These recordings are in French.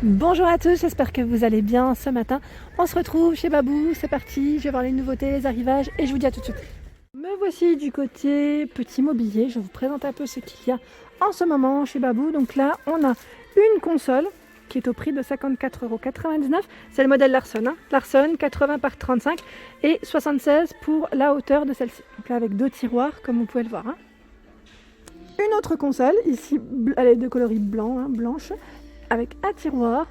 Bonjour à tous, j'espère que vous allez bien ce matin. On se retrouve chez Babou, c'est parti, je vais voir les nouveautés, les arrivages et je vous dis à tout de suite. Me voici du côté petit mobilier, je vais vous présenter un peu ce qu'il y a en ce moment chez Babou. Donc là, on a une console qui est au prix de 54,99 €. C'est le modèle Larson, Larson 80 par 35 et 76 pour la hauteur de celle-ci. Donc là, avec deux tiroirs, comme vous pouvez le voir. Une autre console, ici, elle est de coloris blanc, blanche, avec un tiroir,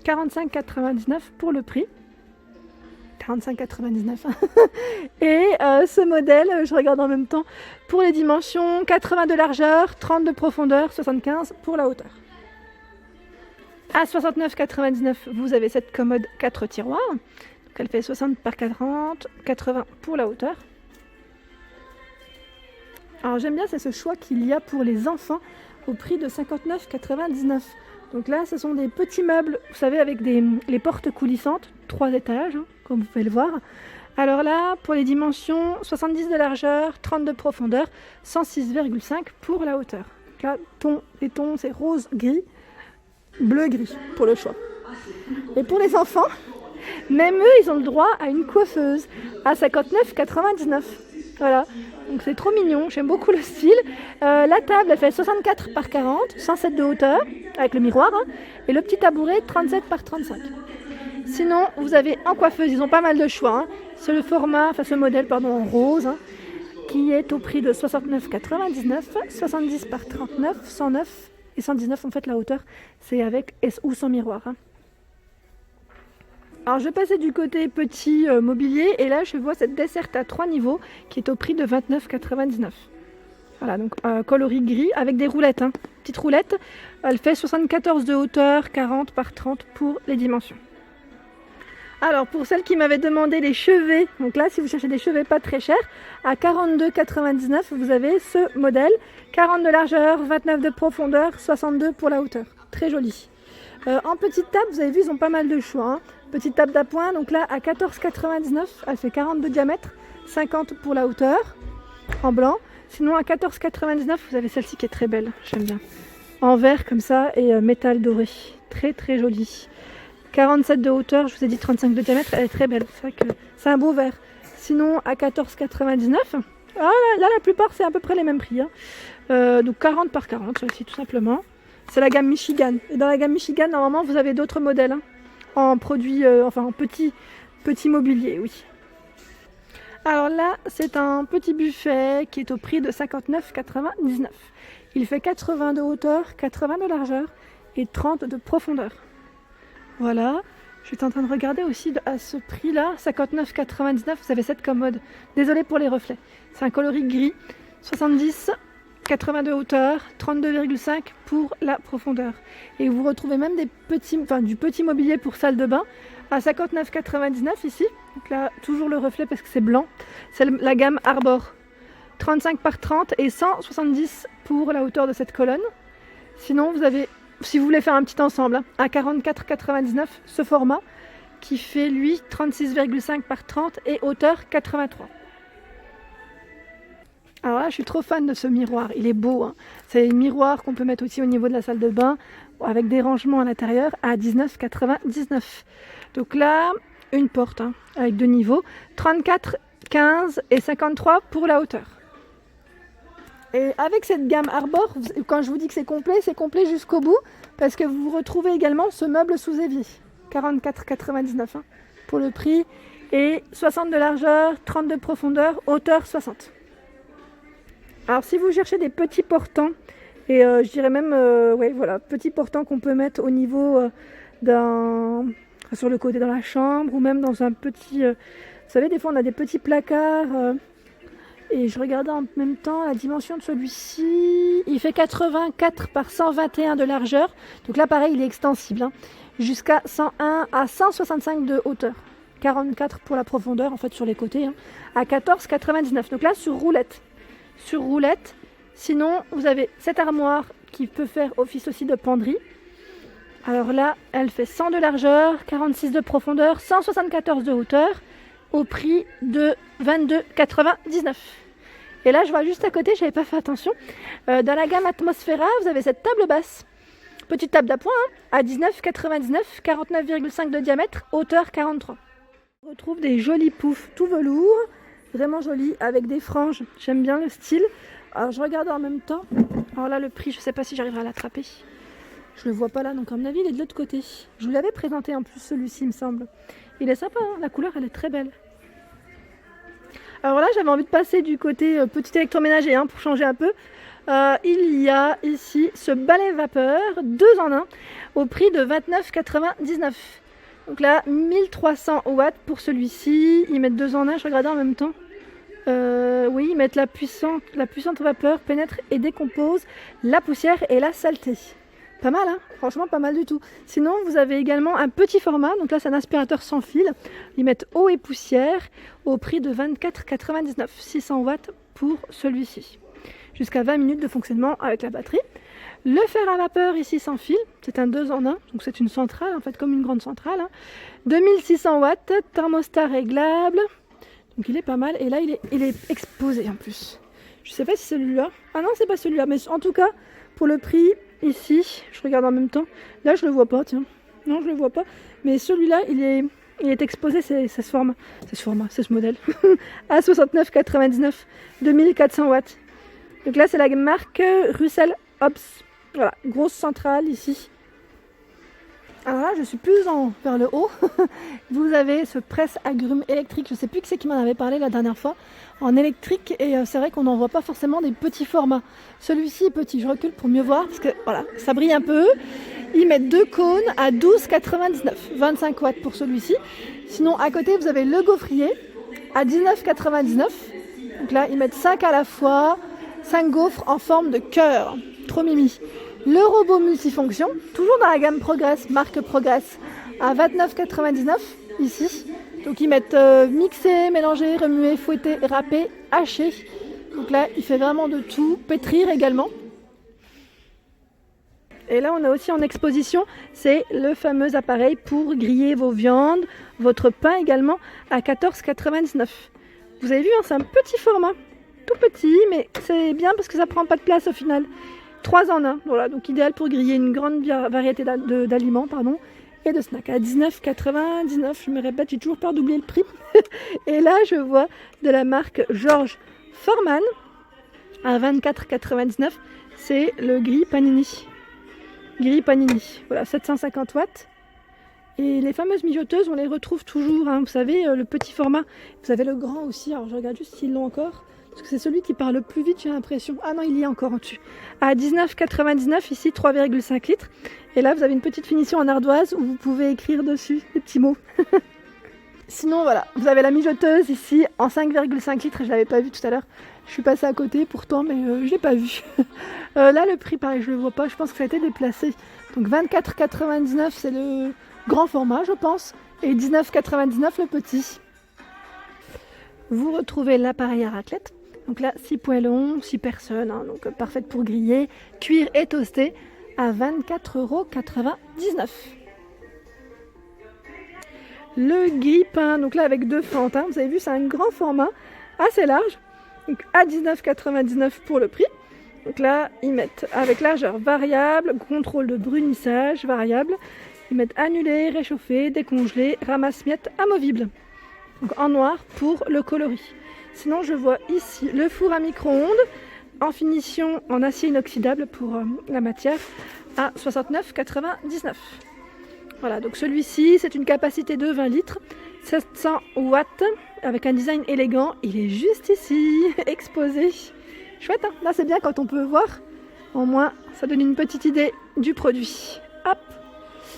45,99 € pour le prix. 45,99 €. Et ce modèle, je regarde en même temps, pour les dimensions, 80 de largeur, 30 de profondeur, 75 pour la hauteur. À 69,99 €, vous avez cette commode 4 tiroirs. Donc elle fait 60 par 40, 80 pour la hauteur. Alors j'aime bien, c'est ce choix qu'il y a pour les enfants au prix de 59,99 €. Donc là, ce sont des petits meubles, vous savez, avec les portes coulissantes, 3 étages, comme vous pouvez le voir. Alors là, pour les dimensions, 70 de largeur, 30 de profondeur, 106,5 pour la hauteur. Donc là, les tons, c'est rose, gris, bleu, gris pour le choix. Et pour les enfants, même eux, ils ont le droit à une coiffeuse à 59,99 €. Voilà, donc c'est trop mignon, j'aime beaucoup le style. La table, elle fait 64 par 40, 107 de hauteur, avec le miroir, et le petit tabouret, 37 par 35. Sinon, vous avez en coiffeuse, ils ont pas mal de choix. C'est ce modèle en rose, qui est au prix de 69,99 €, 70 par 39, 109 et 119 en fait la hauteur, c'est avec ou sans miroir. Alors je vais passer du côté petit mobilier et là je vois cette desserte à 3 niveaux qui est au prix de 29,99 €. Voilà, donc coloris gris avec des roulettes, petite roulette. Elle fait 74 de hauteur, 40 par 30 pour les dimensions. Alors pour celles qui m'avaient demandé les chevets, donc là si vous cherchez des chevets pas très chers, à 42,99 € vous avez ce modèle, 40 de largeur, 29 de profondeur, 62 pour la hauteur, très joli. En petite table, vous avez vu, ils ont pas mal de choix. Petite table d'appoint, donc là à 14,99 €, elle fait 40 de diamètre, 50 pour la hauteur, en blanc. Sinon à 14,99 €, vous avez celle-ci qui est très belle, j'aime bien. En verre comme ça et métal doré, très très jolie. 47 de hauteur, je vous ai dit 35 de diamètre, elle est très belle, c'est vrai que c'est un beau verre. Sinon à 14,99 €, là la plupart c'est à peu près les mêmes prix. Donc 40 par 40, celle-ci tout simplement. C'est la gamme Michigan. Et dans la gamme Michigan, normalement, vous avez d'autres modèles en produits, en petit mobilier, oui. Alors là, c'est un petit buffet qui est au prix de 59,99 €. Il fait 80 de hauteur, 80 de largeur et 30 de profondeur. Voilà. Je suis en train de regarder aussi à ce prix-là, 59,99 €, vous avez cette commode. Désolée pour les reflets. C'est un coloris gris, 70, 80 de hauteur, 32,5 pour la profondeur. Et vous retrouvez même du petit mobilier pour salle de bain à 59,99 € ici. Donc là, toujours le reflet parce que c'est blanc. C'est la gamme Arbor. 35 par 30 et 170 pour la hauteur de cette colonne. Sinon, vous avez, si vous voulez faire un petit ensemble, à 44,99 € ce format qui fait lui 36,5 par 30 et hauteur 83. Alors là, je suis trop fan de ce miroir, il est beau. C'est un miroir qu'on peut mettre aussi au niveau de la salle de bain, avec des rangements à l'intérieur, à 19,99 €. Donc là, une porte, avec deux niveaux, 34, 15 et 53 pour la hauteur. Et avec cette gamme Arbor, quand je vous dis que c'est complet jusqu'au bout, parce que vous retrouvez également ce meuble sous évier, 44,99 € pour le prix, et 60 de largeur, 30 de profondeur, hauteur 60. Alors si vous cherchez des petits portants, et je dirais même, petits portants qu'on peut mettre au niveau sur le côté dans la chambre, ou même dans un petit, vous savez, des fois on a des petits placards, et je regardais en même temps la dimension de celui-ci, il fait 84 par 121 de largeur, donc là pareil il est extensible, jusqu'à 101 à 165 de hauteur, 44 pour la profondeur en fait sur les côtés, à 14,99 €, donc là sur roulette. Sinon vous avez cette armoire qui peut faire office aussi de penderie. Alors là elle fait 100 de largeur, 46 de profondeur, 174 de hauteur au prix de 22,99 €. Et là je vois juste à côté, j'avais pas fait attention, dans la gamme Atmosphera vous avez cette table basse Petite table d'appoint à 19,99 €, 49,5 de diamètre, hauteur 43. On retrouve des jolis poufs tout velours, vraiment jolis, avec des franges. J'aime bien le style. Alors je regarde en même temps. Alors là, le prix, je ne sais pas si j'arriverai à l'attraper. Je le vois pas là, donc à mon avis, il est de l'autre côté. Je vous l'avais présenté en plus, celui-ci, il me semble. Il est sympa, hein, la couleur, elle est très belle. Alors là, j'avais envie de passer du côté petit électroménager pour changer un peu. Il y a ici ce balai vapeur 2 en 1 au prix de 29,99 €. Donc là, 1300 watts pour celui-ci. Ils mettent 2 en 1, je regardais en même temps. Oui, ils mettent la puissante vapeur pénètre et décompose la poussière et la saleté. Pas mal, hein, franchement pas mal du tout. Sinon, vous avez également un petit format. Donc là, c'est un aspirateur sans fil. Ils mettent eau et poussière au prix de 24,99 €. 600 watts pour celui-ci. Jusqu'à 20 minutes de fonctionnement avec la batterie. Le fer à vapeur ici sans fil, c'est un 2 en 1, donc c'est une centrale en fait, comme une grande centrale. 2600 watts, thermostat réglable, donc il est pas mal. Et là, il est exposé en plus. Je sais pas si c'est celui-là. Ah non, c'est pas celui-là, mais en tout cas, pour le prix, ici, je regarde en même temps. Là, je le vois pas, tiens. Non, je le vois pas. Mais celui-là, il est exposé, c'est ce modèle. à 69,99, 2400 watts. Donc là, c'est la marque Russell Hobbs. Voilà, grosse centrale ici. Alors là, je suis plus vers le haut. Vous avez ce presse-agrumes électrique. Je ne sais plus qui c'est qui m'en avait parlé la dernière fois. En électrique, et c'est vrai qu'on n'en voit pas forcément des petits formats. Celui-ci est petit. Je recule pour mieux voir parce que voilà, ça brille un peu. Ils mettent 2 cônes à 12,99. 25 watts pour celui-ci. Sinon, à côté, vous avez le gaufrier à 19,99. Donc là, ils mettent 5 à la fois. 5 gaufres en forme de cœur. Trop mimi. Le robot multifonction, toujours dans la gamme Progress, marque Progress, à 29,99 ici. Donc ils mettent mixer, mélanger, remuer, fouetter, râper, hacher. Donc là, il fait vraiment de tout. Pétrir également. Et là, on a aussi en exposition, c'est le fameux appareil pour griller vos viandes, votre pain également, à 14,99. Vous avez vu, c'est un petit format. Tout petit, mais c'est bien parce que ça prend pas de place au final. 3 en 1, voilà, donc idéal pour griller une grande variété d'aliments et de snacks. À 19,99, je me répète, j'ai toujours peur d'oublier le prix. Et là, je vois de la marque George Foreman à 24,99. C'est le grille panini. Grille panini, voilà, 750 watts. Et les fameuses mijoteuses, on les retrouve toujours, vous savez, le petit format. Vous avez le grand aussi, alors je regarde juste s'ils l'ont encore. Parce que c'est celui qui part le plus vite, j'ai l'impression. Ah non, il y est encore en dessus. À 19,99, ici, 3,5 litres. Et là, vous avez une petite finition en ardoise où vous pouvez écrire dessus des petits mots. Sinon, voilà, vous avez la mijoteuse ici en 5,5 litres. Je ne l'avais pas vu tout à l'heure. Je suis passée à côté pourtant, mais je ne l'ai pas vu. Là, le prix, pareil, je ne le vois pas. Je pense que ça a été déplacé. Donc 24,99, c'est le grand format, je pense. Et 19,99, le petit. Vous retrouvez l'appareil à raclette. Donc là, 6 poêles longs, 6 personnes, donc parfaite pour griller, cuire et toaster à 24,99 €. Le grille-pain, donc là avec 2 fentes, vous avez vu, c'est un grand format, assez large, donc à 19,99 € pour le prix. Donc là, ils mettent avec largeur variable, contrôle de brunissage variable, ils mettent annuler, réchauffer, décongeler, ramasse-miettes amovible. Donc en noir pour le coloris. Sinon, je vois ici le four à micro-ondes en finition en acier inoxydable pour la matière à 69,99 €. Voilà, donc celui-ci, c'est une capacité de 20 litres, 700 watts, avec un design élégant. Il est juste ici, exposé. Chouette, hein. Là, c'est bien quand on peut voir. Au moins, ça donne une petite idée du produit. Hop.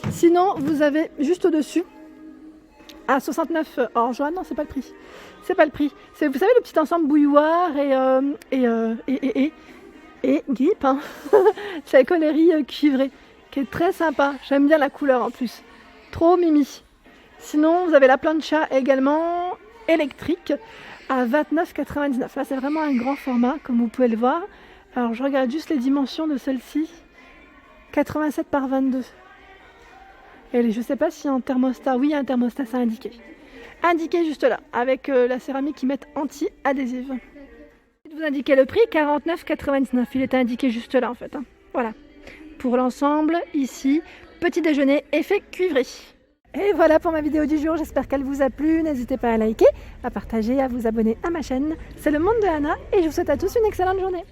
Sinon, vous avez juste au-dessus, à 69 or jaune, non, c'est pas le prix. C'est pas le prix. C'est, vous savez, le petit ensemble bouilloire et grille-pain. C'est la connerie cuivrée, qui est très sympa. J'aime bien la couleur en plus. Trop mimi. Sinon, vous avez la plancha également électrique à 29,99. Là, c'est vraiment un grand format, comme vous pouvez le voir. Alors, je regarde juste les dimensions de celle-ci. 87 par 22. Et je ne sais pas si en thermostat, oui, un thermostat, c'est indiqué. Indiqué juste là, avec la céramique qui met anti-adhésive. Je vais vous indiquer le prix, 49,99. Il était indiqué juste là en fait. Voilà. pour l'ensemble, ici, petit déjeuner effet cuivré. Et voilà pour ma vidéo du jour, j'espère qu'elle vous a plu. N'hésitez pas à liker, à partager, à vous abonner à ma chaîne. C'est le monde de Anna et je vous souhaite à tous une excellente journée.